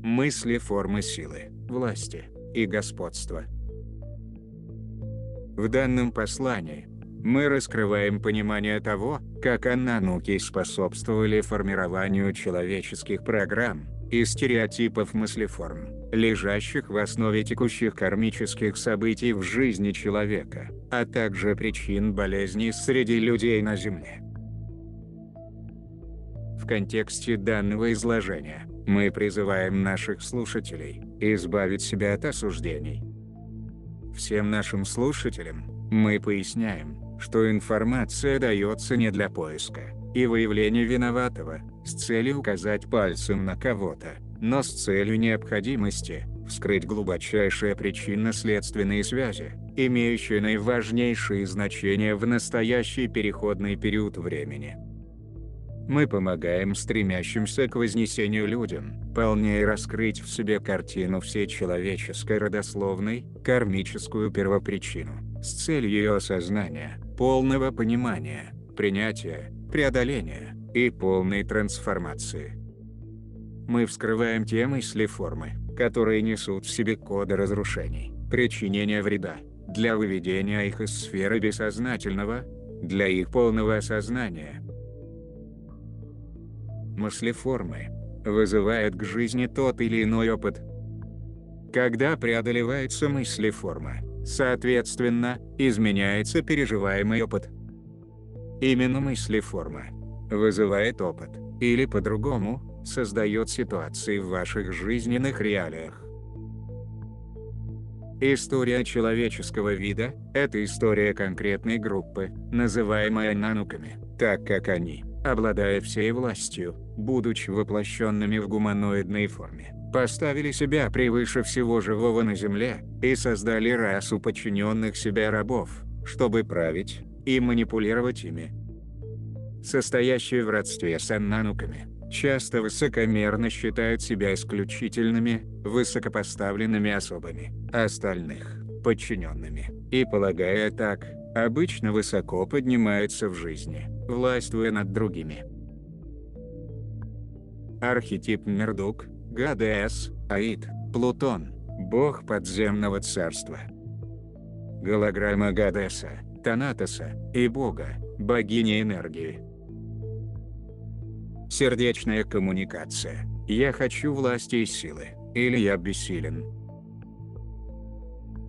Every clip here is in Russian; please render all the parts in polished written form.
мысли формы силы, власти и господства. В данном послании мы раскрываем понимание того, как Анануки способствовали формированию человеческих программ и стереотипов мыслеформ, лежащих в основе текущих кармических событий в жизни человека, а также причин болезней среди людей на Земле. В контексте данного изложения мы призываем наших слушателей избавить себя от осуждений. Всем нашим слушателям мы поясняем, что информация дается не для поиска и выявления виноватого, с целью указать пальцем на кого-то, но с целью необходимости вскрыть глубочайшие причинно-следственные связи, имеющие наиважнейшее значение в настоящий переходный период времени. Мы помогаем стремящимся к вознесению людям полнее раскрыть в себе картину всей человеческой родословной, кармическую первопричину, с целью ее осознания, полного понимания, принятия, преодоления и полной трансформации. Мы вскрываем те мысли-формы, которые несут в себе коды разрушений, причинения вреда, для выведения их из сферы бессознательного, для их полного осознания. Мыслеформы вызывают к жизни тот или иной опыт. Когда преодолевается мыслеформа, соответственно, изменяется переживаемый опыт. Именно мыслеформа вызывает опыт, или по-другому, создает ситуации в ваших жизненных реалиях. История человеческого вида – это история конкретной группы, называемой Анануками, так как они, обладая всей властью, будучи воплощенными в гуманоидной форме, поставили себя превыше всего живого на Земле и создали расу подчиненных себе рабов, чтобы править и манипулировать ими. Состоящие в родстве с Анануками часто высокомерно считают себя исключительными, высокопоставленными особами, а остальных – подчиненными, и, полагая так, обычно высоко поднимаются в жизни, властвуя над другими. Архетип Мердук, Гадес, Аид, Плутон, бог подземного царства. Голограмма Гадеса, Танатоса и бога, богини энергии. Сердечная коммуникация. Я хочу власти и силы, или я бессилен.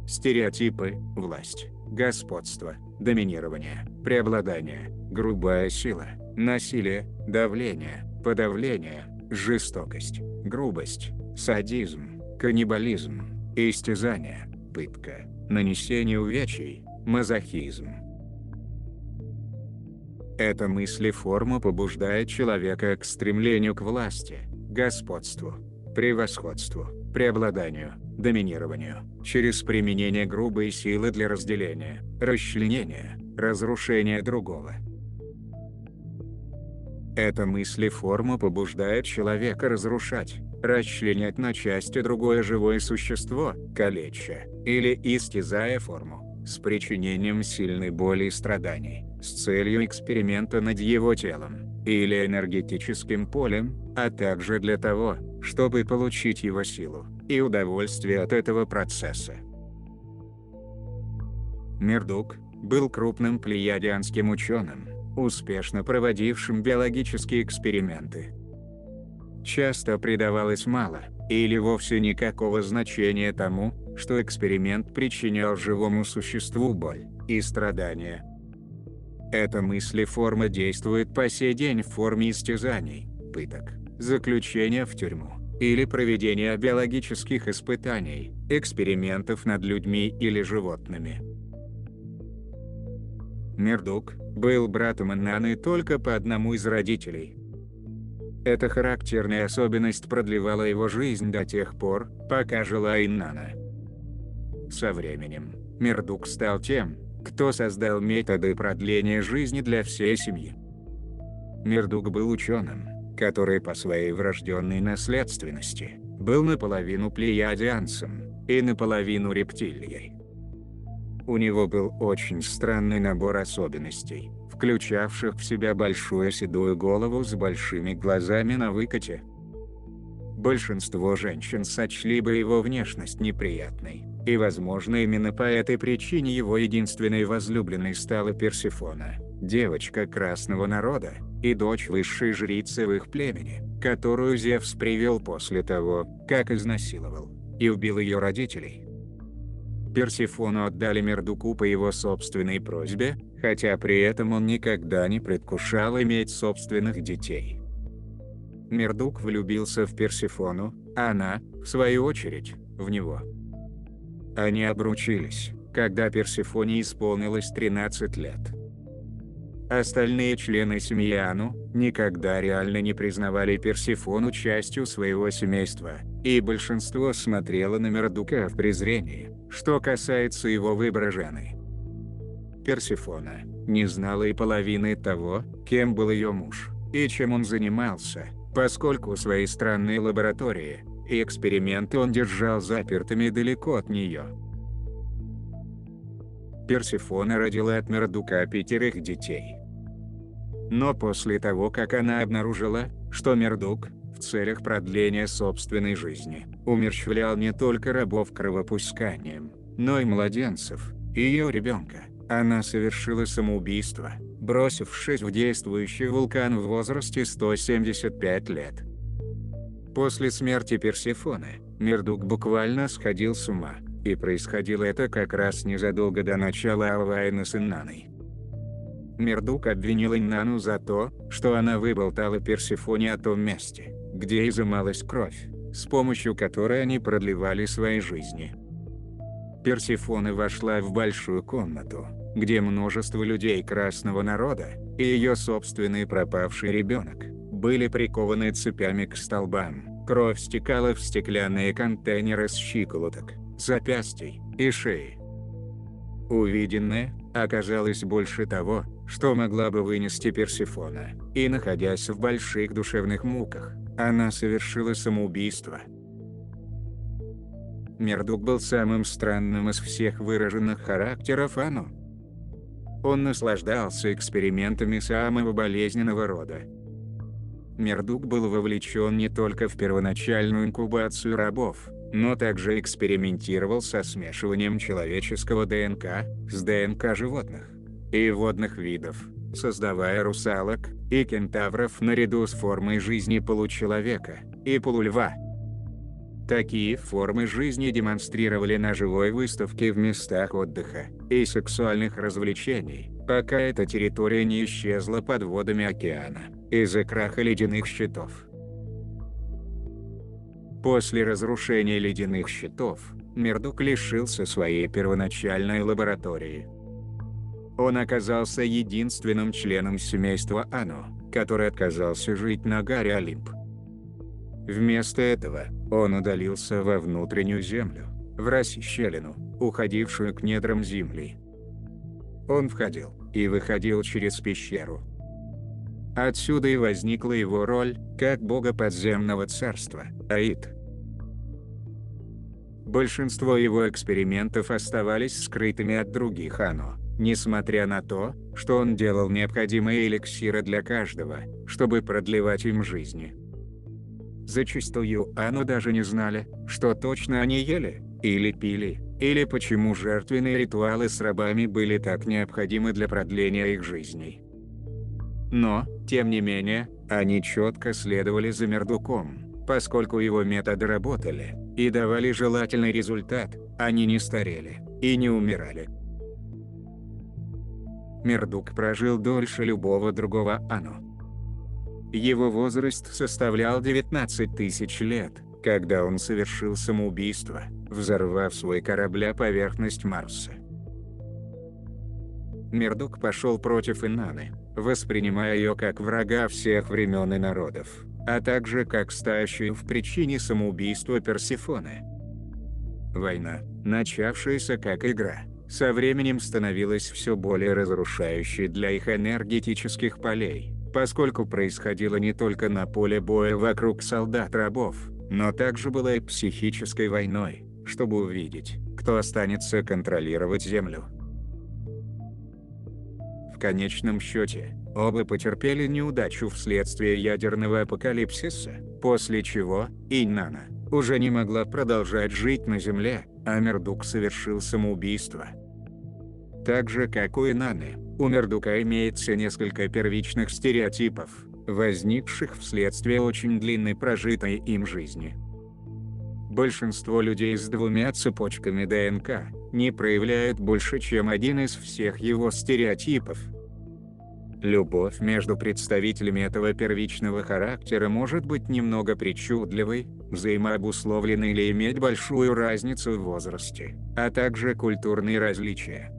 Стереотипы, власть, господство, доминирование, преобладание, грубая сила, насилие, давление, подавление, жестокость, грубость, садизм, каннибализм, истязание, пытка, нанесение увечий, мазохизм. Эта мыслеформа побуждает человека к стремлению к власти, господству, превосходству, преобладанию, доминированию, через применение грубой силы для разделения, расчленения, разрушения другого. Эта мыслеформа побуждает человека разрушать, расчленять на части другое живое существо, калеча, или истязая форму, с причинением сильной боли и страданий, с целью эксперимента над его телом, или энергетическим полем, а также для того, чтобы получить его силу и удовольствие от этого процесса. Мердук был крупным плеядианским ученым, успешно проводившим биологические эксперименты. Часто придавалось мало, или вовсе никакого значения тому, что эксперимент причинял живому существу боль и страдания. Эта мыслеформа действует по сей день в форме истязаний, пыток, заключения в тюрьму, или проведения биологических испытаний, экспериментов над людьми или животными. Мердук был братом Инанны только по одному из родителей. Эта характерная особенность продлевала его жизнь до тех пор, пока жила Инанна. Со временем, Мердук стал тем, кто создал методы продления жизни для всей семьи. Мердук был ученым, который по своей врожденной наследственности был наполовину плеядианцем и наполовину рептилией. У него был очень странный набор особенностей, включавших в себя большую седую голову с большими глазами на выкате. Большинство женщин сочли бы его внешность неприятной, и возможно именно по этой причине его единственной возлюбленной стала Персефона, девочка красного народа, и дочь высшей жрицы в их племени, которую Зевс привел после того, как изнасиловал и убил ее родителей. Персефону отдали Мердуку по его собственной просьбе, хотя при этом он никогда не предвкушал иметь собственных детей. Мердук влюбился в Персефону, а она, в свою очередь, в него. Они обручились, когда Персефоне исполнилось 13 лет. Остальные члены семьи Ану никогда реально не признавали Персефону частью своего семейства, и большинство смотрело на Мердука в презрении, что касается его выбора жены. Персефона не знала и половины того, кем был ее муж, и чем он занимался, поскольку свои странные лаборатории и эксперименты он держал запертыми далеко от нее. Персефона родила от Мердука 5 детей. Но после того, как она обнаружила, что Мердук, в целях продления собственной жизни, умерщвлял не только рабов кровопусканием, но и младенцев, и ее ребенка, она совершила самоубийство, бросившись в действующий вулкан в возрасте 175 лет. После смерти Персефоны, Мердук буквально сходил с ума, и происходило это как раз незадолго до начала войны с Инанной. Мердук обвинил Инанну за то, что она выболтала Персефоне о том месте, где изымалась кровь, с помощью которой они продлевали свои жизни. Персефона вошла в большую комнату, где множество людей красного народа, и ее собственный пропавший ребенок, были прикованы цепями к столбам. Кровь стекала в стеклянные контейнеры с щиколоток, запястий и шеи. Увиденное оказалось больше того, что могла бы вынести Персефона, и, находясь в больших душевных муках, она совершила самоубийство. Мердук был самым странным из всех выраженных характеров Ану. Он наслаждался экспериментами самого болезненного рода. Мердук был вовлечен не только в первоначальную инкубацию рабов, но также экспериментировал со смешиванием человеческого ДНК с ДНК животных и водных видов, создавая русалок и кентавров наряду с формой жизни получеловека и полульва. Такие формы жизни демонстрировали на живой выставке в местах отдыха и сексуальных развлечений, пока эта территория не исчезла под водами океана из-за краха ледяных щитов. После разрушения ледяных щитов, Мердук лишился своей первоначальной лаборатории. Он оказался единственным членом семейства Ану, который отказался жить на горе Олимп. Вместо этого, он удалился во внутреннюю землю, в расщелину, уходившую к недрам земли. Он входил и выходил через пещеру. Отсюда и возникла его роль, как бога подземного царства, Аид. Большинство его экспериментов оставались скрытыми от других Ану, несмотря на то, что он делал необходимые эликсиры для каждого, чтобы продлевать им жизни. Зачастую Ану даже не знали, что точно они ели, или пили, или почему жертвенные ритуалы с рабами были так необходимы для продления их жизней. Но, тем не менее, они четко следовали за Мердуком, поскольку его методы работали и давали желательный результат, они не старели и не умирали. Мердук прожил дольше любого другого Ану. Его возраст составлял 19 тысяч лет, когда он совершил самоубийство, взорвав свой корабль о поверхность Марса. Мердук пошел против Инанны, воспринимая ее как врага всех времен и народов, а также как стоящую в причине самоубийства Персефоны. Война, начавшаяся как игра, со временем становилась все более разрушающей для их энергетических полей, поскольку происходило не только на поле боя вокруг солдат-рабов, но также была и психической войной, чтобы увидеть, кто останется контролировать Землю. В конечном счете, оба потерпели неудачу вследствие ядерного апокалипсиса, После чего Иннана уже не могла продолжать жить на Земле, а Мердук совершил самоубийство. Так же как у Инанны, у Мердука имеется несколько первичных стереотипов, возникших вследствие очень длинной прожитой им жизни. Большинство людей с двумя цепочками ДНК не проявляют больше, чем один из всех его стереотипов. Любовь между представителями этого первичного характера может быть немного причудливой, взаимообусловленной или иметь большую разницу в возрасте, а также культурные различия.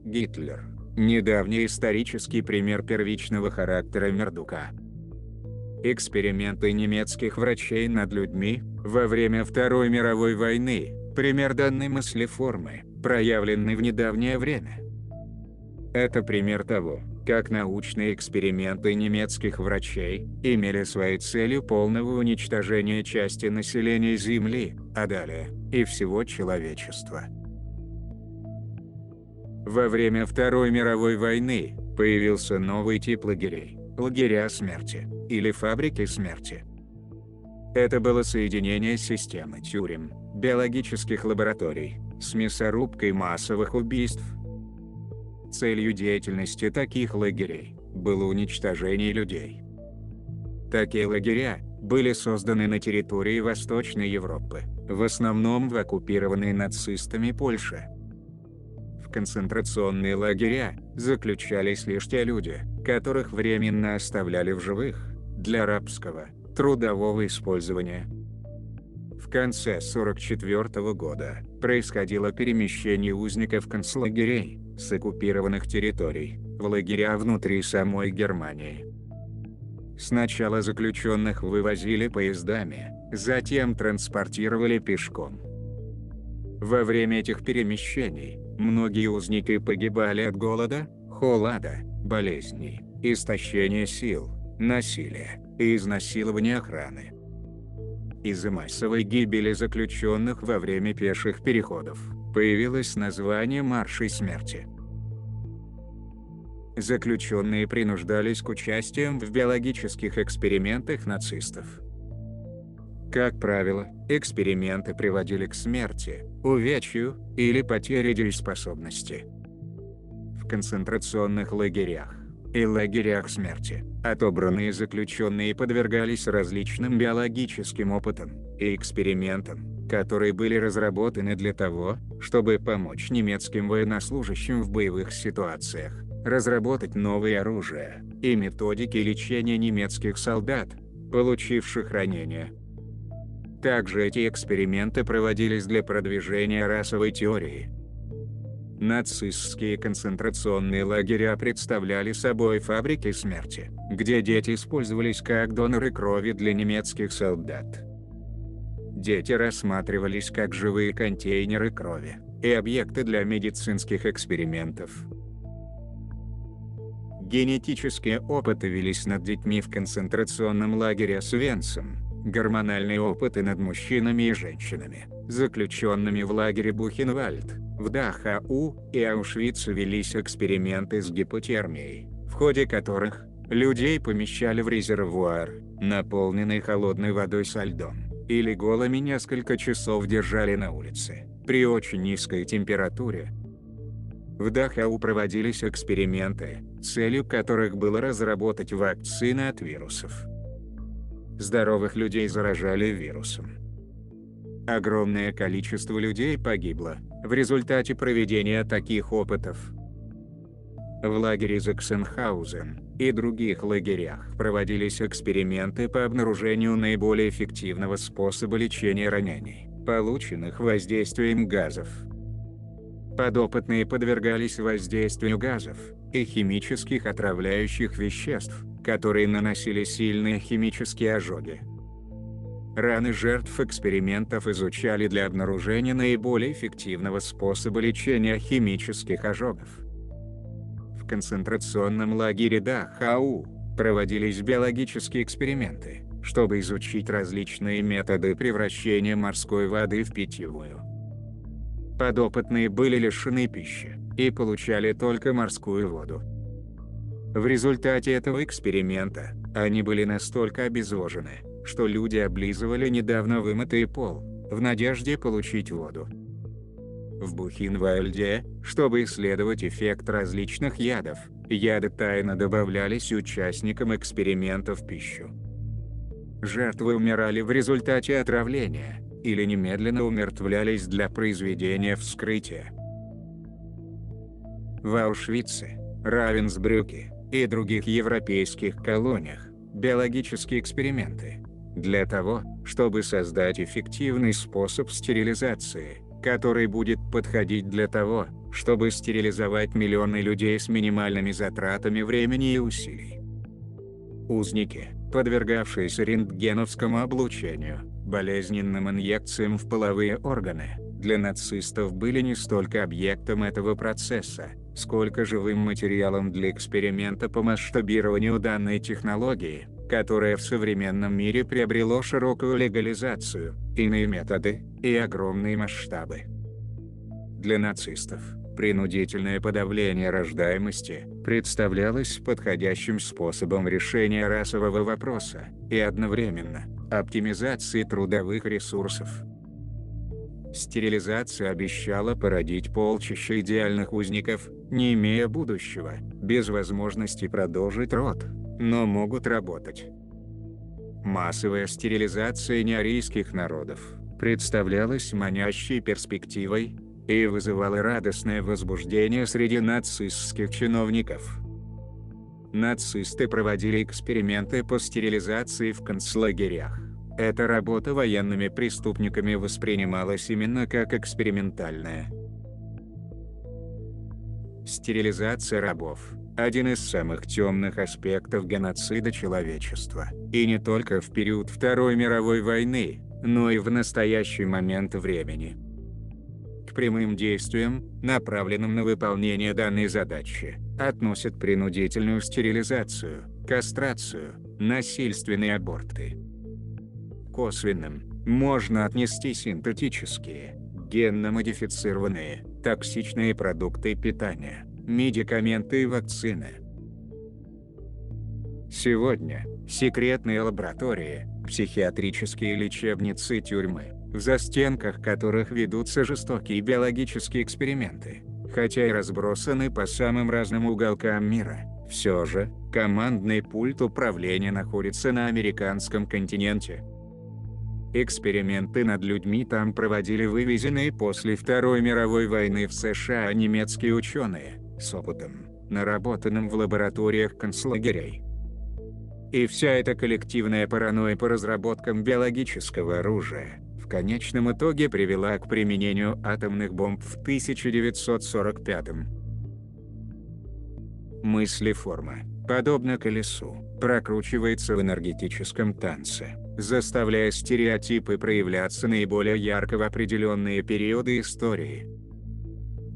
Гитлер – недавний исторический пример первичного характера Мердука. Эксперименты немецких врачей над людьми во время Второй мировой войны – пример данной мыслеформы, проявленный в недавнее время. Это пример того, как научные эксперименты немецких врачей имели своей целью полного уничтожения части населения Земли, а далее и всего человечества. Во время Второй мировой войны появился новый тип лагерей – лагеря смерти, или фабрики смерти. Это было соединение системы тюрем, биологических лабораторий, с мясорубкой массовых убийств. Целью деятельности таких лагерей было уничтожение людей. Такие лагеря были созданы на территории Восточной Европы, в основном в оккупированной нацистами Польше. В концентрационные лагеря заключались лишь те люди, которых временно оставляли в живых, для рабского, трудового использования. В конце 1944 года происходило перемещение узников концлагерей с оккупированных территорий в лагеря внутри самой Германии. Сначала заключенных вывозили поездами, затем транспортировали пешком. Во время этих перемещений многие узники погибали от голода, холода, болезней, истощения сил, насилия и изнасилования охраны. Из-за массовой гибели заключенных во время пеших переходов появилось название «маршей смерти». Заключенные принуждались к участию в биологических экспериментах нацистов. Как правило, эксперименты приводили к смерти, увечью или потере дееспособности. В концентрационных лагерях и лагерях смерти отобранные заключенные подвергались различным биологическим опытам и экспериментам, которые были разработаны для того, чтобы помочь немецким военнослужащим в боевых ситуациях, разработать новые оружия и методики лечения немецких солдат, получивших ранения. Также эти эксперименты проводились для продвижения расовой теории. Нацистские концентрационные лагеря представляли собой фабрики смерти, где дети использовались как доноры крови для немецких солдат. Дети рассматривались как живые контейнеры крови и объекты для медицинских экспериментов. Генетические опыты велись над детьми в концентрационном лагере Освенцим, гормональные опыты над мужчинами и женщинами, заключенными в лагере Бухенвальд. В Дахау и Аушвице велись эксперименты с гипотермией, в ходе которых людей помещали в резервуар, наполненный холодной водой со льдом, или голыми несколько часов держали на улице, при очень низкой температуре. В Дахау проводились эксперименты, целью которых было разработать вакцины от вирусов. Здоровых людей заражали вирусом. Огромное количество людей погибло в результате проведения таких опытов. В лагере Заксенхаузен и других лагерях проводились эксперименты по обнаружению наиболее эффективного способа лечения ранений, полученных воздействием газов. Подопытные подвергались воздействию газов и химических отравляющих веществ, которые наносили сильные химические ожоги. Раны жертв экспериментов изучали для обнаружения наиболее эффективного способа лечения химических ожогов. В концентрационном лагере Дахау проводились биологические эксперименты, чтобы изучить различные методы превращения морской воды в питьевую. Подопытные были лишены пищи и получали только морскую воду. В результате этого эксперимента, они были настолько обезвожены, что люди облизывали недавно вымытый пол, в надежде получить воду. В Бухенвальде, чтобы исследовать эффект различных ядов, яды тайно добавлялись участникам эксперимента в пищу. Жертвы умирали в результате отравления, или немедленно умертвлялись для произведения вскрытия. В Аушвице, Равенсбрюке и других европейских колониях биологические эксперименты для того, чтобы создать эффективный способ стерилизации, который будет подходить для того, чтобы стерилизовать миллионы людей с минимальными затратами времени и усилий. Узники, подвергавшиеся рентгеновскому облучению, болезненным инъекциям в половые органы, для нацистов были не столько объектом этого процесса, сколько живым материалом для эксперимента по масштабированию данной технологии, которая в современном мире приобрело широкую легализацию, иные методы и огромные масштабы. Для нацистов принудительное подавление рождаемости представлялось подходящим способом решения расового вопроса и одновременно оптимизации трудовых ресурсов. Стерилизация обещала породить полчища идеальных узников, не имея будущего, без возможности продолжить род, но могут работать. Массовая стерилизация неарийских народов представлялась манящей перспективой и вызывала радостное возбуждение среди нацистских чиновников. Нацисты проводили эксперименты по стерилизации в концлагерях. Эта работа военными преступниками воспринималась именно как экспериментальная. Стерилизация рабов – один из самых темных аспектов геноцида человечества, и не только в период Второй мировой войны, но и в настоящий момент времени. К прямым действиям, направленным на выполнение данной задачи, относят принудительную стерилизацию, кастрацию, насильственные аборты. Косвенным можно отнести синтетические, генно-модифицированные, токсичные продукты питания, медикаменты и вакцины. Сегодня секретные лаборатории, психиатрические лечебницы и тюрьмы, в застенках которых ведутся жестокие биологические эксперименты, хотя и разбросаны по самым разным уголкам мира, все же командный пульт управления находится на американском континенте. Эксперименты над людьми там проводили вывезенные после Второй мировой войны в США немецкие ученые, с опытом, наработанным в лабораториях концлагерей. И вся эта коллективная паранойя по разработкам биологического оружия в конечном итоге привела к применению атомных бомб в 1945 году. Мыслеформа, подобно колесу, прокручивается в энергетическом танце, заставляя стереотипы проявляться наиболее ярко в определенные периоды истории.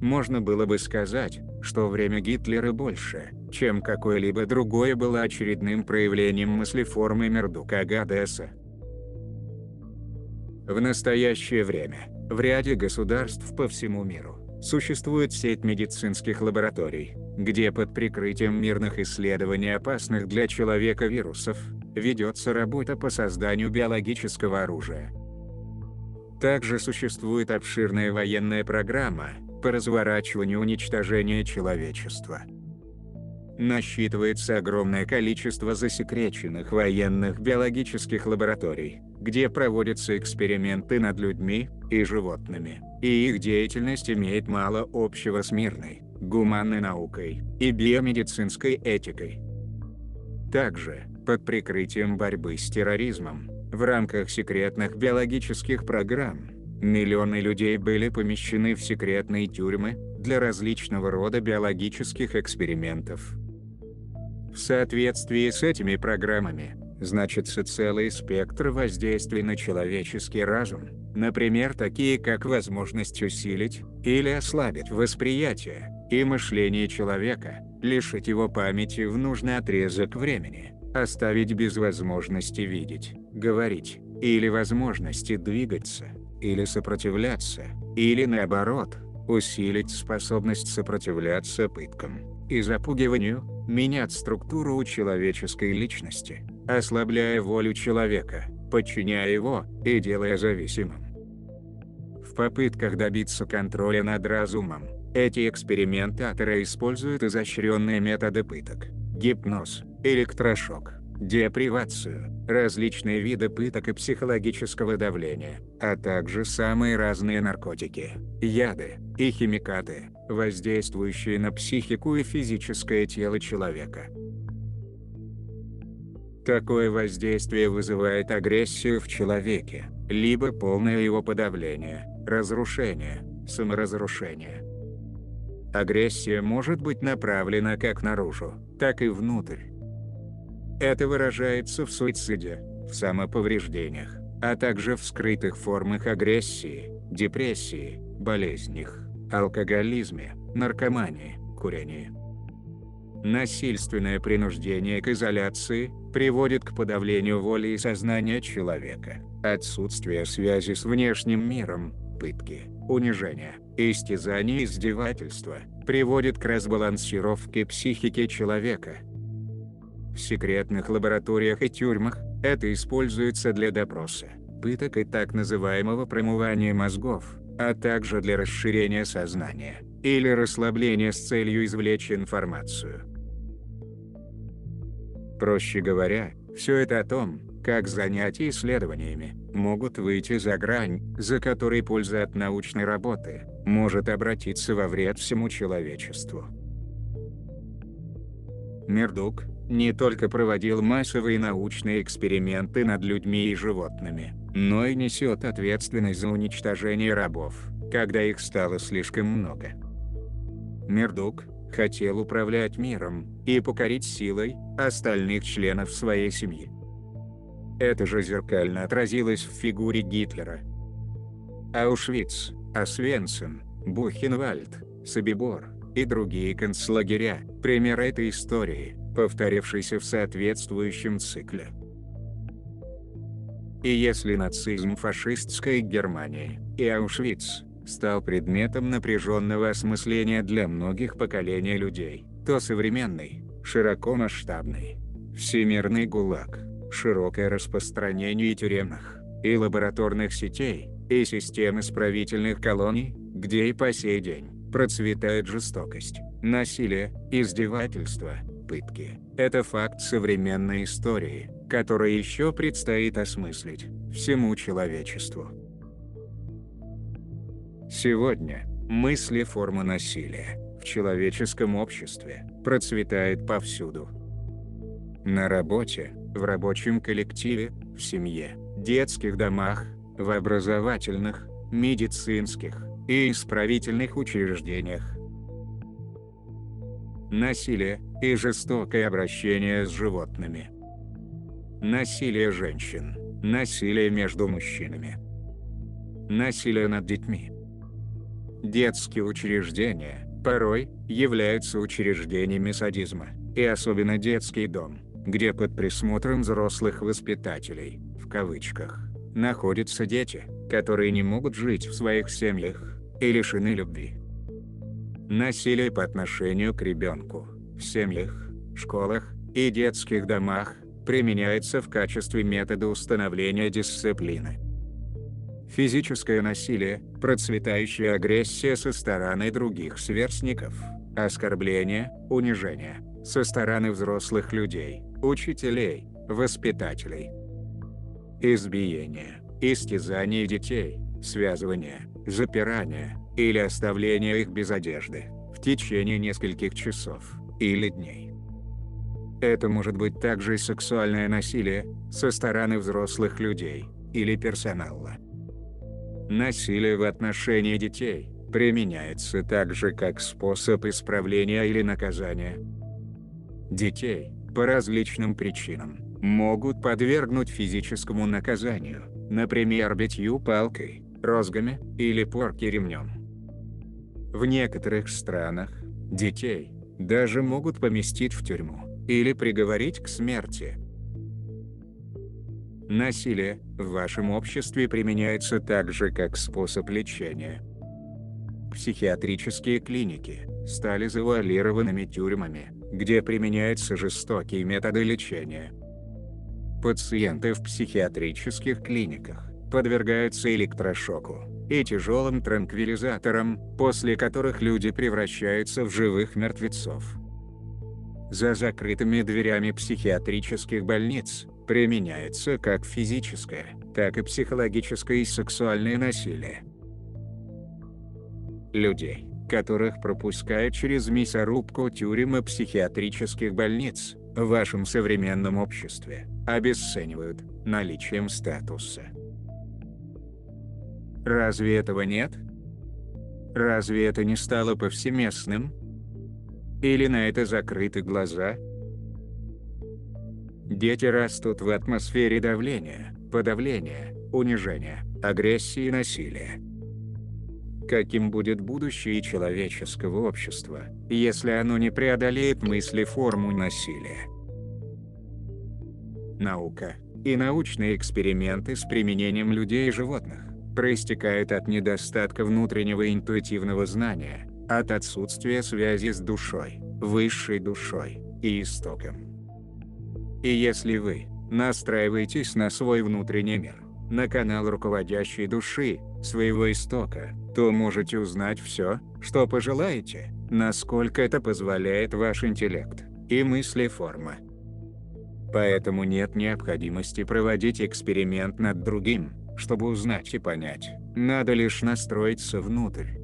Можно было бы сказать, что время Гитлера больше, чем какое-либо другое, было очередным проявлением мыслеформы Мердока Гадеса. В настоящее время, в ряде государств по всему миру, существует сеть медицинских лабораторий, где под прикрытием мирных исследований опасных для человека вирусов, ведется работа по созданию биологического оружия. Также существует обширная военная программа по разворачиванию уничтожения человечества. Насчитывается огромное количество засекреченных военных биологических лабораторий, где проводятся эксперименты над людьми и животными, и их деятельность имеет мало общего с мирной, гуманной наукой и биомедицинской этикой. Также, под прикрытием борьбы с терроризмом, в рамках секретных биологических программ, миллионы людей были помещены в секретные тюрьмы для различного рода биологических экспериментов. В соответствии с этими программами, значится целый спектр воздействий на человеческий разум, например, такие как возможность усилить или ослабить восприятие и мышление человека, лишить его памяти в нужный отрезок времени, оставить без возможности видеть, говорить, или возможности двигаться, или сопротивляться, или наоборот, усилить способность сопротивляться пыткам, и запугиванию, менять структуру человеческой личности, ослабляя волю человека, подчиняя его и делая зависимым. В попытках добиться контроля над разумом, эти экспериментаторы используют изощренные методы пыток: гипноз, электрошок, депривацию, различные виды пыток и психологического давления, а также самые разные наркотики, яды и химикаты, воздействующие на психику и физическое тело человека. Такое воздействие вызывает агрессию в человеке, либо полное его подавление, разрушение, саморазрушение. Агрессия может быть направлена как наружу, так и внутрь. Это выражается в суициде, в самоповреждениях, а также в скрытых формах агрессии, депрессии, болезнях, алкоголизме, наркомании, курении. Насильственное принуждение к изоляции приводит к подавлению воли и сознания человека, отсутствие связи с внешним миром, пытки, унижение, истязание и издевательства приводит к разбалансировке психики человека. В секретных лабораториях и тюрьмах это используется для допроса, пыток и так называемого промывания мозгов, а также для расширения сознания или расслабления с целью извлечь информацию. Проще говоря, все это о том, как занятия исследованиями могут выйти за грань, за которой польза от научной работы может обратиться во вред всему человечеству. Мердук не только проводил массовые научные эксперименты над людьми и животными, но и несет ответственность за уничтожение рабов, когда их стало слишком много. Мердук хотел управлять миром и покорить силой остальных членов своей семьи. Это же зеркально отразилось в фигуре Гитлера. Аушвиц, Освенцим, Бухенвальд, Собибор и другие концлагеря – пример этой истории, повторившейся в соответствующем цикле. И если нацизм фашистской Германии и Аушвиц стал предметом напряженного осмысления для многих поколений людей, то современный, широкомасштабный, всемирный ГУЛАГ, широкое распространение тюремных и лабораторных сетей, и систем исправительных колоний, где и по сей день процветает жестокость, насилие, издевательство, пытки. Это факт современной истории, который еще предстоит осмыслить всему человечеству. Сегодня мысль и форма насилия в человеческом обществе процветает повсюду. На работе, в рабочем коллективе, в семье, детских домах, в образовательных, медицинских и исправительных учреждениях. Насилие и жестокое обращение с животными. Насилие женщин, насилие между мужчинами. Насилие над детьми. Детские учреждения порой являются учреждениями садизма, и особенно детский дом, где под присмотром взрослых воспитателей, в кавычках, находятся дети, которые не могут жить в своих семьях и лишены любви. Насилие по отношению к ребенку в семьях, школах и детских домах применяется в качестве метода установления дисциплины. Физическое насилие, процветающая агрессия со стороны других сверстников, оскорбление, унижение со стороны взрослых людей, учителей, воспитателей. Избиение, истязание детей, связывание, запирание или оставление их без одежды в течение нескольких часов или дней. Это может быть также и сексуальное насилие со стороны взрослых людей или персонала. Насилие в отношении детей применяется также как способ исправления или наказания. Детей, по различным причинам, могут подвергнуть физическому наказанию, например, битью палкой, розгами или порки ремнем. В некоторых странах детей даже могут поместить в тюрьму или приговорить к смерти. Насилие в вашем обществе применяется также как способ лечения. Психиатрические клиники стали завуалированными тюрьмами, где применяются жестокие методы лечения. Пациенты в психиатрических клиниках подвергаются электрошоку и тяжелым транквилизаторам, после которых люди превращаются в живых мертвецов. За закрытыми дверями психиатрических больниц применяется как физическое, так и психологическое и сексуальное насилие. Людей, которых пропускают через мясорубку тюрем и психиатрических больниц, в вашем современном обществе обесценивают наличием статуса. Разве этого нет? Разве это не стало повсеместным? Или на это закрыты глаза? Дети растут в атмосфере давления, подавления, унижения, агрессии и насилия. Каким будет будущее человеческого общества, если оно не преодолеет мыслеформу насилия? Наука и научные эксперименты с применением людей и животных проистекают от недостатка внутреннего интуитивного знания, от отсутствия связи с душой, высшей душой и истоком. И если вы настраиваетесь на свой внутренний мир, на канал руководящей души, своего истока, то можете узнать все, что пожелаете, насколько это позволяет ваш интеллект и мыслеформа. Поэтому нет необходимости проводить эксперимент над другим, чтобы узнать и понять, надо лишь настроиться внутрь.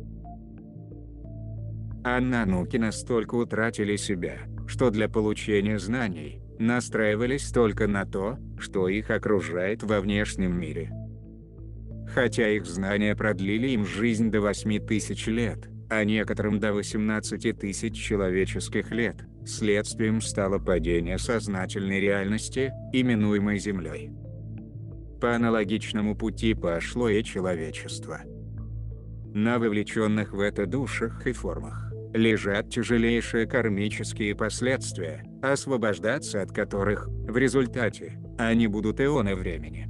А нануки настолько утратили себя, что для получения знаний настраивались только на то, что их окружает во внешнем мире. Хотя их знания продлили им жизнь до 8000 лет, а некоторым до 18 тысяч человеческих лет, следствием стало падение сознательной реальности, именуемой Землей. По аналогичному пути пошло и человечество. На вовлеченных в это душах и формах лежат тяжелейшие кармические последствия, освобождаться от которых, в результате, они будут эоны времени.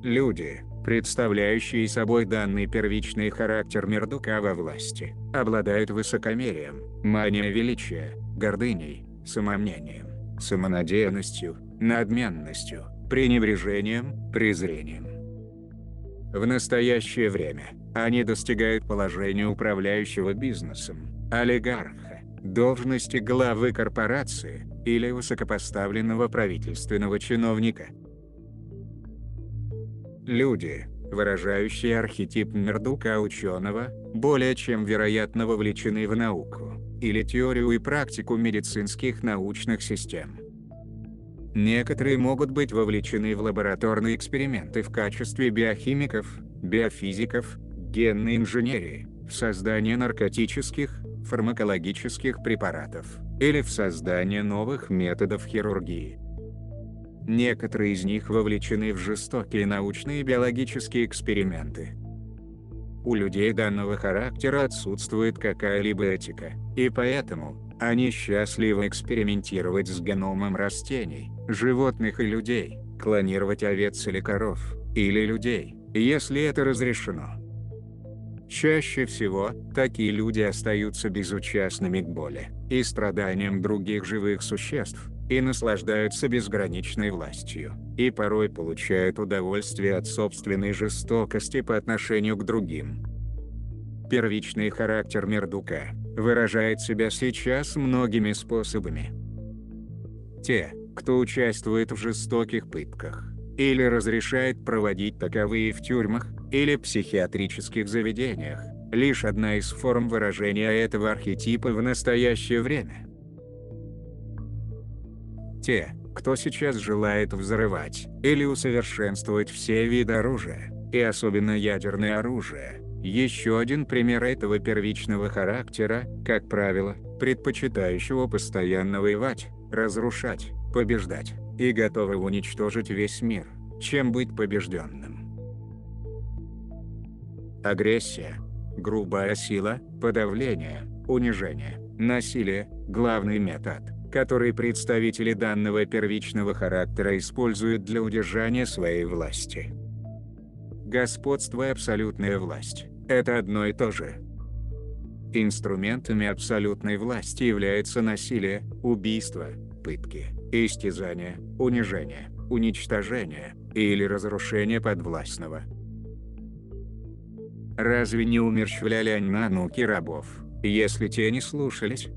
Люди, представляющие собой данный первичный характер Мердука во власти, обладают высокомерием, манией величия, гордыней, самомнением, самонадеянностью, надменностью, пренебрежением, презрением. В настоящее время они достигают положения управляющего бизнесом, олигарха, должности главы корпорации или высокопоставленного правительственного чиновника. Люди, выражающие архетип Мердука ученого, более чем вероятно вовлечены в науку или теорию и практику медицинских научных систем. Некоторые могут быть вовлечены в лабораторные эксперименты в качестве биохимиков, биофизиков, генной инженерии, в создание наркотических, фармакологических препаратов, или в создание новых методов хирургии. Некоторые из них вовлечены в жестокие научные и биологические эксперименты. У людей данного характера отсутствует какая-либо этика, и поэтому они счастливы экспериментировать с геномом растений, животных и людей, клонировать овец или коров, или людей, если это разрешено. Чаще всего, такие люди остаются безучастными к боли и страданиям других живых существ, и наслаждаются безграничной властью, и порой получают удовольствие от собственной жестокости по отношению к другим. Первичный характер Мердука выражает себя сейчас многими способами. Те, кто участвует в жестоких пытках, или разрешает проводить таковые в тюрьмах, или психиатрических заведениях, лишь одна из форм выражения этого архетипа в настоящее время. Те, кто сейчас желает взрывать или усовершенствовать все виды оружия, и особенно ядерное оружие, еще один пример этого первичного характера, как правило, предпочитающего постоянно воевать, разрушать, побеждать, и готового уничтожить весь мир, чем быть побежденным. Агрессия, грубая сила, подавление, унижение, насилие – главный метод, который представители данного первичного характера используют для удержания своей власти. Господство и абсолютная власть – это одно и то же. Инструментами абсолютной власти являются насилие, убийство, пытки, истязание, унижение, уничтожение или разрушение подвластного. Разве не умерщвляли они на нуки рабов, если те не слушались?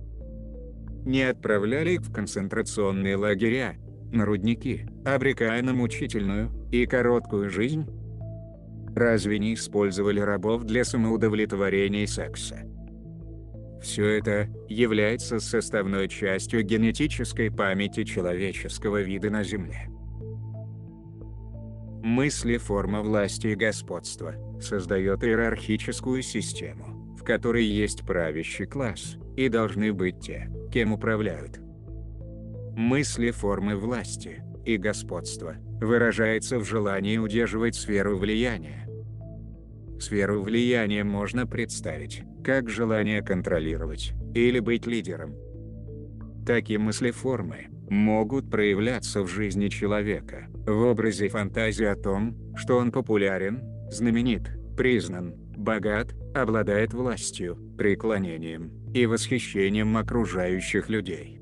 Не отправляли их в концентрационные лагеря, на рудники, обрекая на мучительную и короткую жизнь? Разве не использовали рабов для самоудовлетворения и секса? Все это является составной частью генетической памяти человеческого вида на Земле. Мысли, форма власти и господства создает иерархическую систему, в которой есть правящий класс, и должны быть те, кем управляют. Мысли формы власти и господства выражается в желании удерживать сферу влияния. Сферу влияния можно представить как желание контролировать или быть лидером. Такие мыслеформы могут проявляться в жизни человека в образе фантазии о том, что он популярен, знаменит, признан, богат, обладает властью, преклонением и восхищением окружающих людей.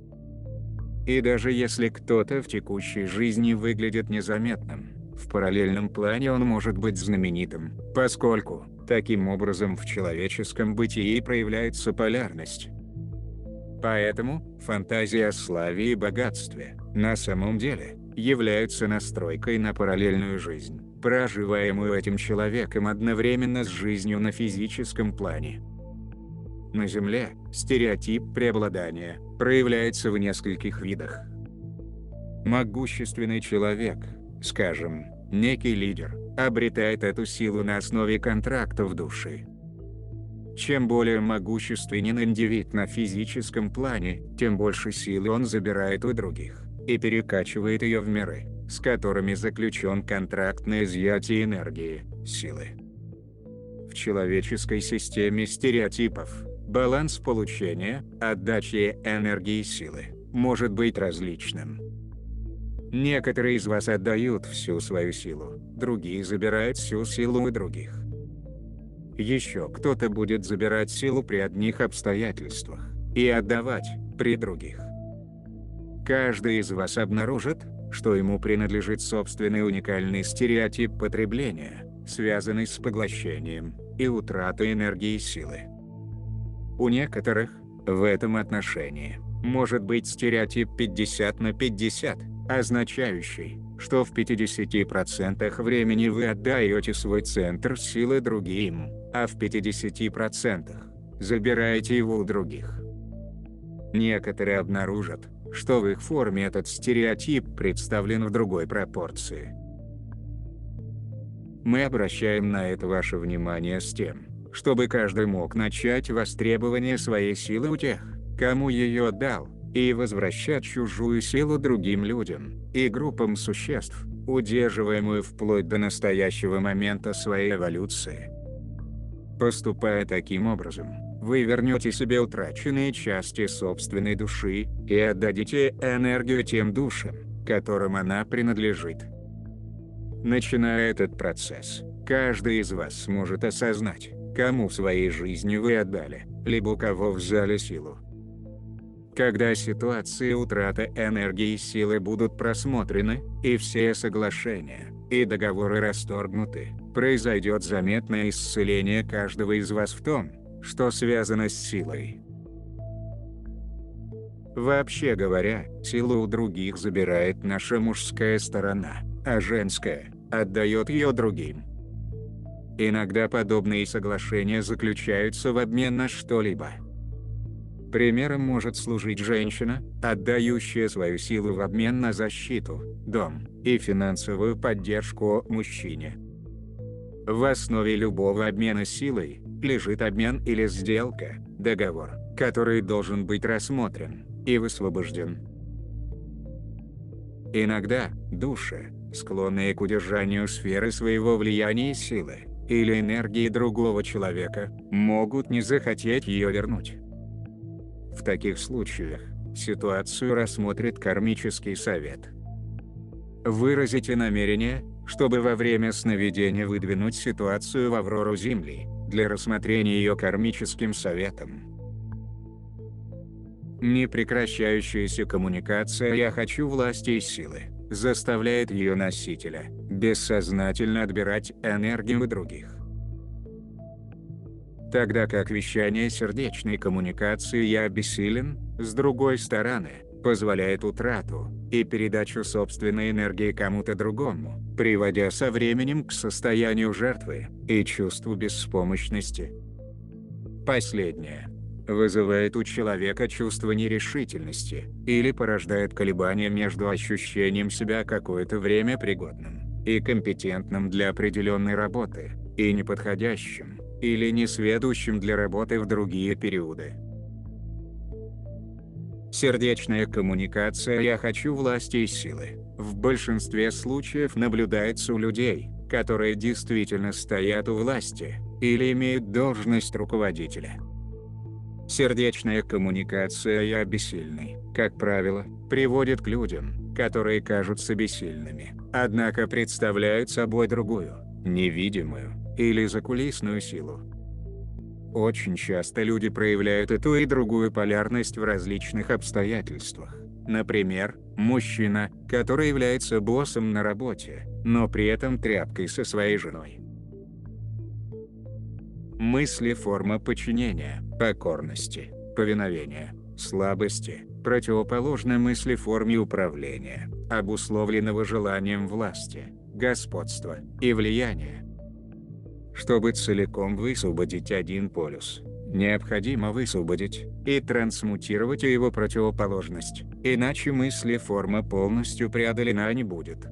И даже если кто-то в текущей жизни выглядит незаметным, в параллельном плане он может быть знаменитым, поскольку таким образом в человеческом бытии проявляется полярность. Поэтому фантазии о славе и богатстве на самом деле являются настройкой на параллельную жизнь, проживаемую этим человеком одновременно с жизнью на физическом плане. На Земле стереотип преобладания проявляется в нескольких видах. Могущественный человек, скажем, некий лидер, обретает эту силу на основе контрактов души. Чем более могущественен индивид на физическом плане, тем больше силы он забирает у других и перекачивает ее в миры, с которыми заключен контракт на изъятие энергии, силы. В человеческой системе стереотипов баланс получения, отдачи энергии и силы может быть различным. Некоторые из вас отдают всю свою силу, другие забирают всю силу у других. Еще кто-то будет забирать силу при одних обстоятельствах и отдавать при других. Каждый из вас обнаружит, что ему принадлежит собственный уникальный стереотип потребления, связанный с поглощением и утратой энергии и силы. У некоторых, в этом отношении, может быть стереотип 50 на 50, означающий, что в 50% времени вы отдаете свой центр силы другим, а в 50% забираете его у других. Некоторые обнаружат, что в их форме этот стереотип представлен в другой пропорции. Мы обращаем на это ваше внимание с тем, чтобы каждый мог начать востребование своей силы у тех, кому ее отдал, и возвращать чужую силу другим людям и группам существ, удерживаемую вплоть до настоящего момента своей эволюции. Поступая таким образом, вы вернете себе утраченные части собственной души и отдадите энергию тем душам, которым она принадлежит. Начиная этот процесс, каждый из вас сможет осознать, кому в своей жизни вы отдали, либо у кого взяли силу. Когда ситуации утраты энергии и силы будут просмотрены, и все соглашения и договоры расторгнуты, произойдет заметное исцеление каждого из вас в том, что связано с силой. Вообще говоря, силу у других забирает наша мужская сторона, а женская отдает ее другим. Иногда подобные соглашения заключаются в обмен на что-либо. Примером может служить женщина, отдающая свою силу в обмен на защиту, дом и финансовую поддержку мужчине. В основе любого обмена силой лежит обмен или сделка, договор, который должен быть рассмотрен и высвобожден. Иногда души, склонные к удержанию сферы своего влияния и силы, или энергии другого человека, могут не захотеть ее вернуть. В таких случаях ситуацию рассмотрит кармический совет. Выразите намерение, чтобы во время сновидения выдвинуть ситуацию в аврору Земли, для рассмотрения ее кармическим советом. Непрекращающаяся коммуникация «я хочу власти и силы» заставляет ее носителя бессознательно отбирать энергию у других. Тогда как вещание сердечной коммуникации «я бессилен», с другой стороны, позволяет утрату и передачу собственной энергии кому-то другому, приводя со временем к состоянию жертвы и чувству беспомощности. Последнее вызывает у человека чувство нерешительности или порождает колебания между ощущением себя какое-то время пригодным и компетентным для определенной работы, и неподходящим или несведущим для работы в другие периоды. Сердечная коммуникация «я хочу власти и силы» в большинстве случаев наблюдается у людей, которые действительно стоят у власти или имеют должность руководителя. Сердечная коммуникация «я бессильный», как правило, приводит к людям, которые кажутся бессильными, однако представляют собой другую, невидимую или закулисную силу. Очень часто люди проявляют и ту, и другую полярность в различных обстоятельствах. Например, мужчина, который является боссом на работе, но при этом тряпкой со своей женой. Мысли – форма подчинения, покорности, повиновения, слабости, противоположны мысли форме управления, обусловленного желанием власти, господства и влияния. Чтобы целиком высвободить один полюс, необходимо высвободить и трансмутировать его противоположность, иначе мысли форма полностью преодолена не будет.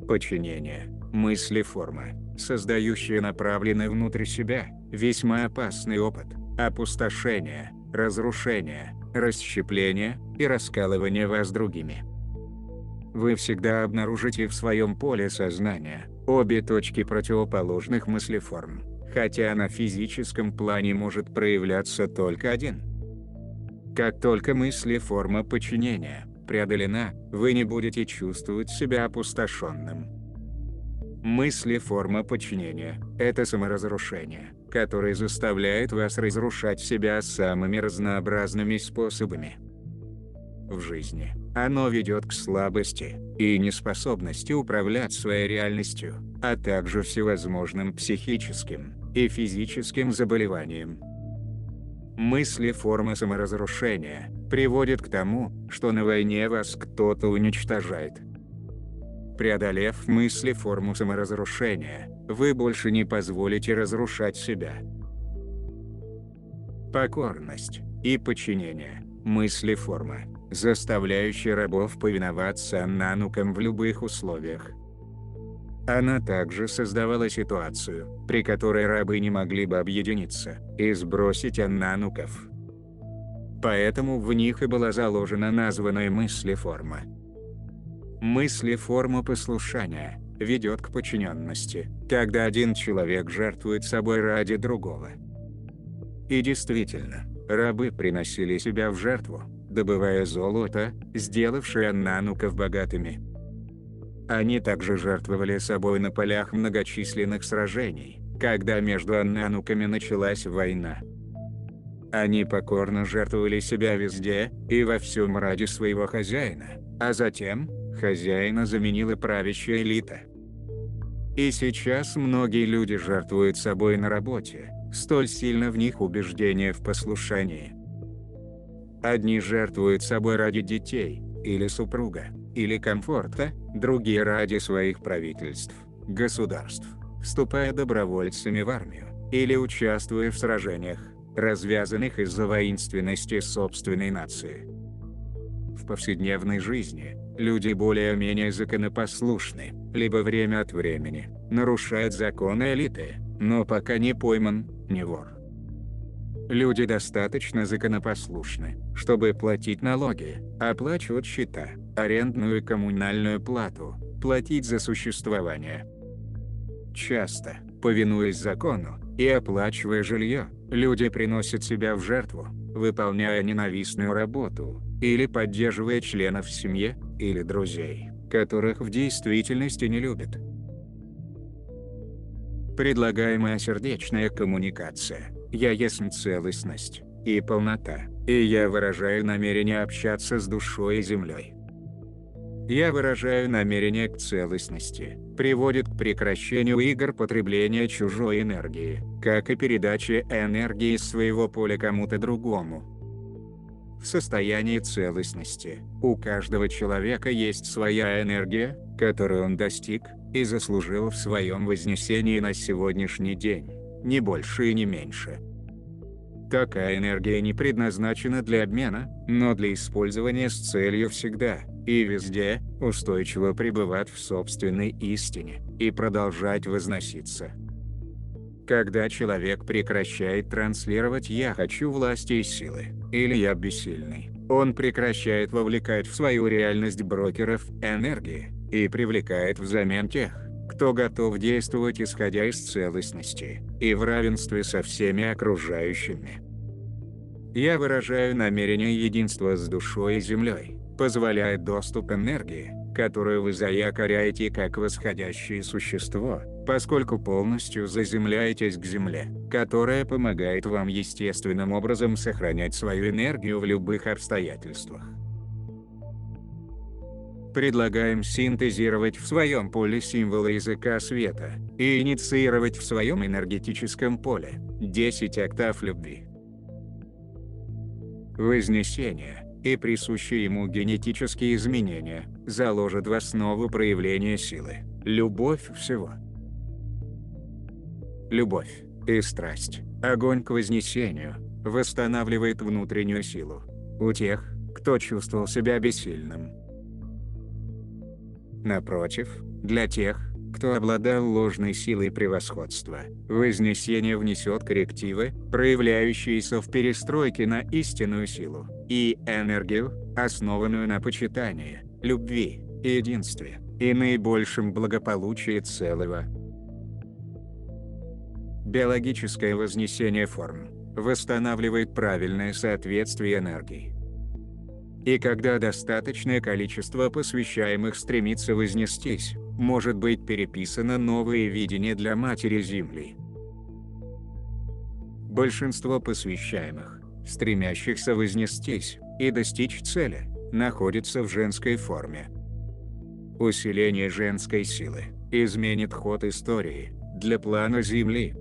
Подчинение, мысли форма, создающие направленный внутрь себя, весьма опасный опыт, опустошения, разрушения, расщепления и раскалывания вас другими. Вы всегда обнаружите в своем поле сознания обе точки противоположных мыслеформ, хотя на физическом плане может проявляться только один. Как только мыслеформа подчинения преодолена, вы не будете чувствовать себя опустошенным. Мыслеформа подчинения – это саморазрушение, которое заставляет вас разрушать себя самыми разнообразными способами. В жизни оно ведет к слабости и неспособности управлять своей реальностью, а также всевозможным психическим и физическим заболеваниям. Мысли-форма саморазрушения приводит к тому, что на войне вас кто-то уничтожает. Преодолев мысли-форму саморазрушения, вы больше не позволите разрушать себя. Покорность и подчинение – мысли-форма, заставляющая рабов повиноваться нанукам в любых условиях. Она также создавала ситуацию, при которой рабы не могли бы объединиться и сбросить нануков. Поэтому в них и была заложена названная мыслеформа. Мыслеформа послушания ведет к подчиненности, когда один человек жертвует собой ради другого. И действительно, рабы приносили себя в жертву, добывая золото, сделавшее нануков богатыми. Они также жертвовали собой на полях многочисленных сражений, когда между нануками началась война. Они покорно жертвовали себя везде и во всем ради своего хозяина, а затем хозяина заменила правящая элита. И сейчас многие люди жертвуют собой на работе, столь сильно в них убеждение в послушании. Одни жертвуют собой ради детей, или супруга, или комфорта, другие ради своих правительств, государств, вступая добровольцами в армию, или участвуя в сражениях, развязанных из-за воинственности собственной нации. В повседневной жизни люди более-менее законопослушны, либо время от времени нарушают законы элиты, но пока не пойман, не вор. Люди достаточно законопослушны, чтобы платить налоги, оплачивать счета, арендную и коммунальную плату, платить за существование. Часто, повинуясь закону и оплачивая жилье, люди приносят себя в жертву, выполняя ненавистную работу, или поддерживая членов в семье, или друзей, которых в действительности не любят. Предлагаемая сердечная коммуникация «Я есть целостность» и полнота, и я выражаю намерение общаться с душой и землей. Я выражаю намерение к целостности, приводит к прекращению игр потребления чужой энергии, как и передачи энергии из своего поля кому-то другому. В состоянии целостности у каждого человека есть своя энергия, которую он достиг и заслужил в своем вознесении на сегодняшний день, не больше и не меньше. Такая энергия не предназначена для обмена, но для использования с целью всегда и везде устойчиво пребывать в собственной истине и продолжать возноситься. Когда человек прекращает транслировать «я хочу власти и силы» или «я бессильный», он прекращает вовлекать в свою реальность брокеров энергии и привлекает взамен тех, кто готов действовать исходя из целостности и в равенстве со всеми окружающими. Я выражаю намерение единства с душой и землей, позволяет доступ энергии, которую вы заякоряете как восходящее существо, поскольку полностью заземляетесь к Земле, которая помогает вам естественным образом сохранять свою энергию в любых обстоятельствах. Предлагаем синтезировать в своем поле символы языка света и инициировать в своем энергетическом поле 10 октав любви. Вознесение и присущие ему генетические изменения заложат в основу проявления силы, любовь всего. Любовь и страсть, огонь к вознесению, восстанавливает внутреннюю силу у тех, кто чувствовал себя бессильным. Напротив, для тех, кто обладал ложной силой превосходства, вознесение внесет коррективы, проявляющиеся в перестройке на истинную силу и энергию, основанную на почитании, любви, единстве и наибольшем благополучии целого. Биологическое вознесение форм восстанавливает правильное соответствие энергии. И когда достаточное количество посвящаемых стремится вознестись, может быть переписано новое видение для Матери Земли. Большинство посвящаемых, стремящихся вознестись и достичь цели, находится в женской форме. Усиление женской силы изменит ход истории для плана Земли.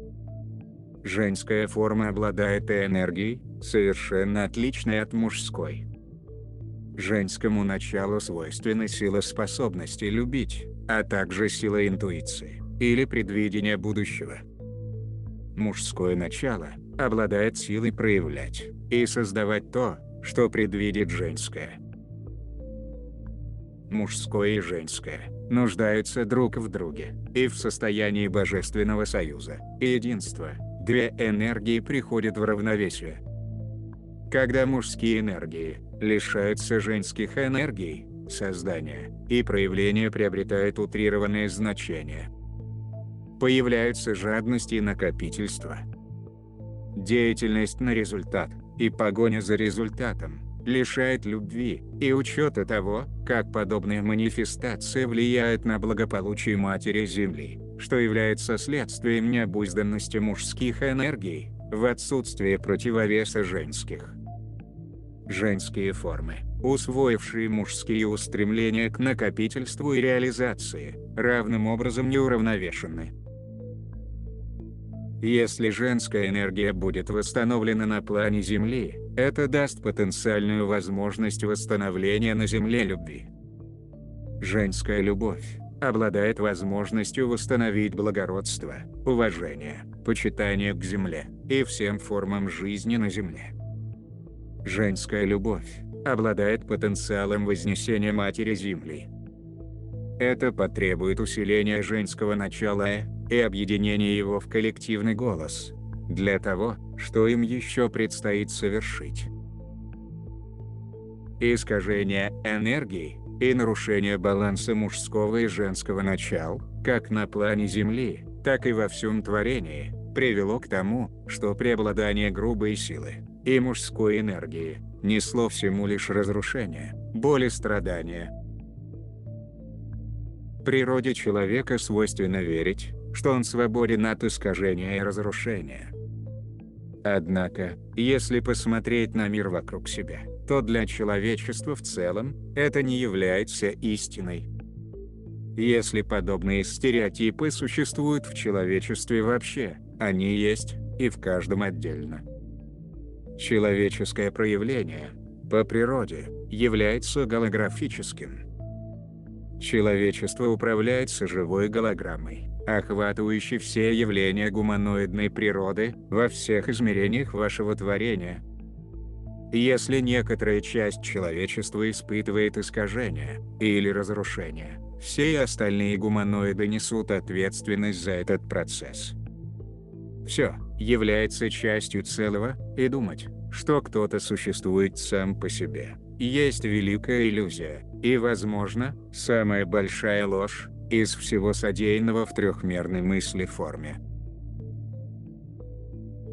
Женская форма обладает энергией, совершенно отличной от мужской. Женскому началу свойственна сила способности любить, а также сила интуиции, или предвидения будущего. Мужское начало обладает силой проявлять и создавать то, что предвидит женское. Мужское и женское нуждаются друг в друге и в состоянии божественного союза и единства. Две энергии приходят в равновесие. Когда мужские энергии лишаются женских энергий, создание и проявление приобретает утрированное значение. Появляются жадность и накопительство. Деятельность на результат и погоня за результатом лишает любви и учета того, как подобная манифестация влияет на благополучие Матери Земли, что является следствием необузданности мужских энергий в отсутствие противовеса женских. Женские формы, усвоившие мужские устремления к накопительству и реализации, равным образом неуравновешены. Если женская энергия будет восстановлена на плане Земли, это даст потенциальную возможность восстановления на Земле любви. Женская любовь обладает возможностью восстановить благородство, уважение, почитание к Земле и всем формам жизни на Земле. Женская любовь обладает потенциалом вознесения Матери Земли. Это потребует усиления женского начала и объединения его в коллективный голос, для того, что им еще предстоит совершить. Искажение энергии и нарушение баланса мужского и женского начал, как на плане Земли, так и во всем творении, привело к тому, что преобладание грубой силы и мужской энергии несло всему лишь разрушение, боль и страдания. Природе человека свойственно верить, что он свободен от искажения и разрушения. Однако, если посмотреть на мир вокруг себя, то для человечества в целом это не является истиной. Если подобные стереотипы существуют в человечестве вообще, они есть и в каждом отдельно. Человеческое проявление, по природе, является голографическим. Человечество управляется живой голограммой, охватывающей все явления гуманоидной природы во всех измерениях вашего творения. Если некоторая часть человечества испытывает искажение или разрушение, все остальные гуманоиды несут ответственность за этот процесс. Все является частью целого, и думать, что кто-то существует сам по себе, есть великая иллюзия, и, возможно, самая большая ложь из всего содеянного в трехмерной мысли-форме.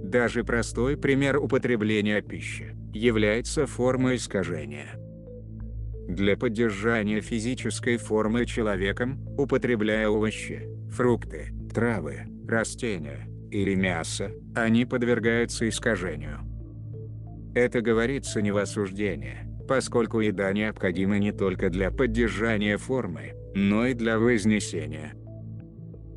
Даже простой пример употребления пищи является формой искажения. Для поддержания физической формы человеком, употребляя овощи, фрукты, травы, растения или мясо, они подвергаются искажению. Это говорится не в осуждении, поскольку еда необходима не только для поддержания формы, но и для вознесения.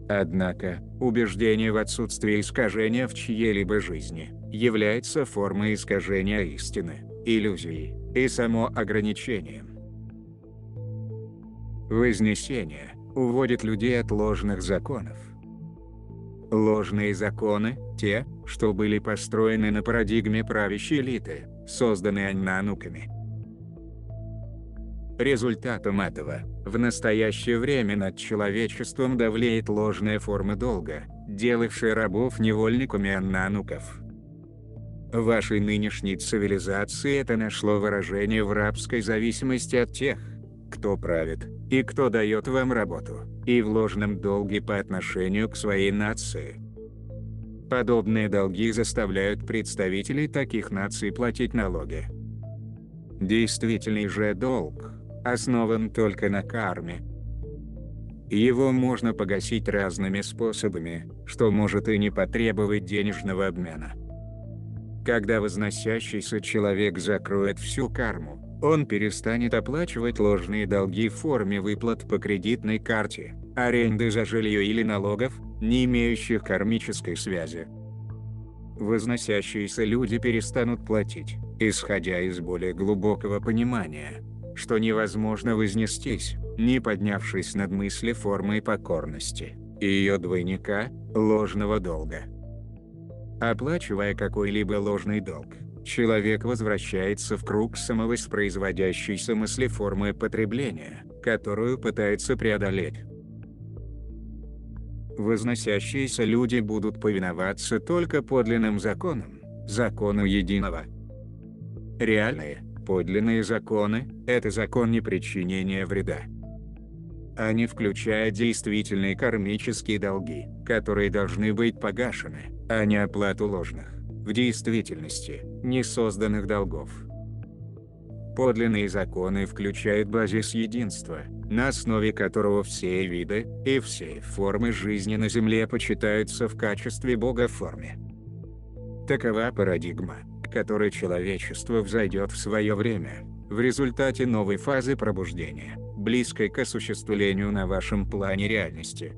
Однако, убеждение в отсутствии искажения в чьей-либо жизни является формой искажения истины, иллюзией и самоограничением. Вознесение уводит людей от ложных законов. Ложные законы – те, что были построены на парадигме правящей элиты, созданные нануками. Результатом этого, в настоящее время над человечеством давлеет ложная форма долга, делавшая рабов невольниками аннануков. В вашей нынешней цивилизации это нашло выражение в рабской зависимости от тех, кто правит, и кто дает вам работу, и в ложном долге по отношению к своей нации. Подобные долги заставляют представителей таких наций платить налоги. Действительный же долг основан только на карме. Его можно погасить разными способами, что может и не потребовать денежного обмена. Когда возносящийся человек закроет всю карму, он перестанет оплачивать ложные долги в форме выплат по кредитной карте, аренды за жилье или налогов, не имеющих кармической связи. Возносящиеся люди перестанут платить, исходя из более глубокого понимания, что невозможно вознестись, не поднявшись над мысли-формой покорности и ее двойника – ложного долга. Оплачивая какой-либо ложный долг, человек возвращается в круг самовоспроизводящейся мыслеформы потребления, которую пытается преодолеть. Возносящиеся люди будут повиноваться только подлинным законам, закону единого. Реальные, подлинные законы – это закон непричинения вреда. Они включают действительные кармические долги, которые должны быть погашены, а не оплату ложных, в действительности, несозданных долгов. Подлинные законы включают базис единства, на основе которого все виды и все формы жизни на Земле почитаются в качестве Бога в форме. Такова парадигма, к которой человечество взойдет в свое время, в результате новой фазы пробуждения, близкой к осуществлению на вашем плане реальности.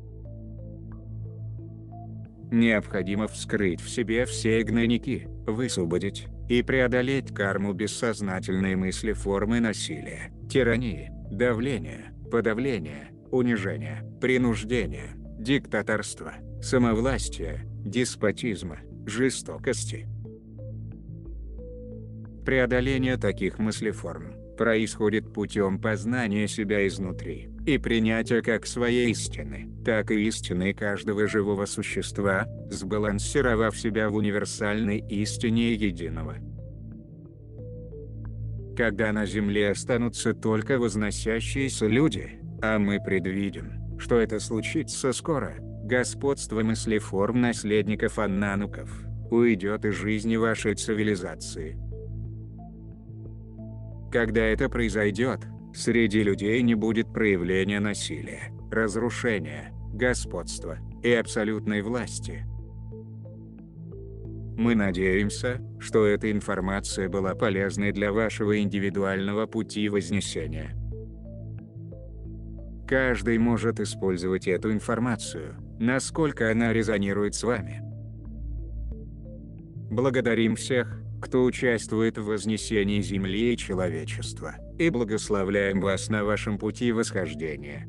Необходимо вскрыть в себе все гнойники, высвободить и преодолеть карму бессознательной мысли формы насилия, тирании, давления, подавления, унижения, принуждения, диктаторства, самовластия, деспотизма, жестокости. Преодоление таких мыслеформ происходит путем познания себя изнутри и принятия как своей истины, так и истины каждого живого существа, сбалансировав себя в универсальной истине единого. Когда на Земле останутся только возносящиеся люди, а мы предвидим, что это случится скоро, господство мыслеформ наследников аннануков уйдет из жизни вашей цивилизации. Когда это произойдет, среди людей не будет проявления насилия, разрушения, господства, и абсолютной власти. Мы надеемся, что эта информация была полезной для вашего индивидуального пути вознесения. Каждый может использовать эту информацию, насколько она резонирует с вами. Благодарим всех, кто участвует в вознесении Земли и человечества, и благословляем вас на вашем пути восхождения.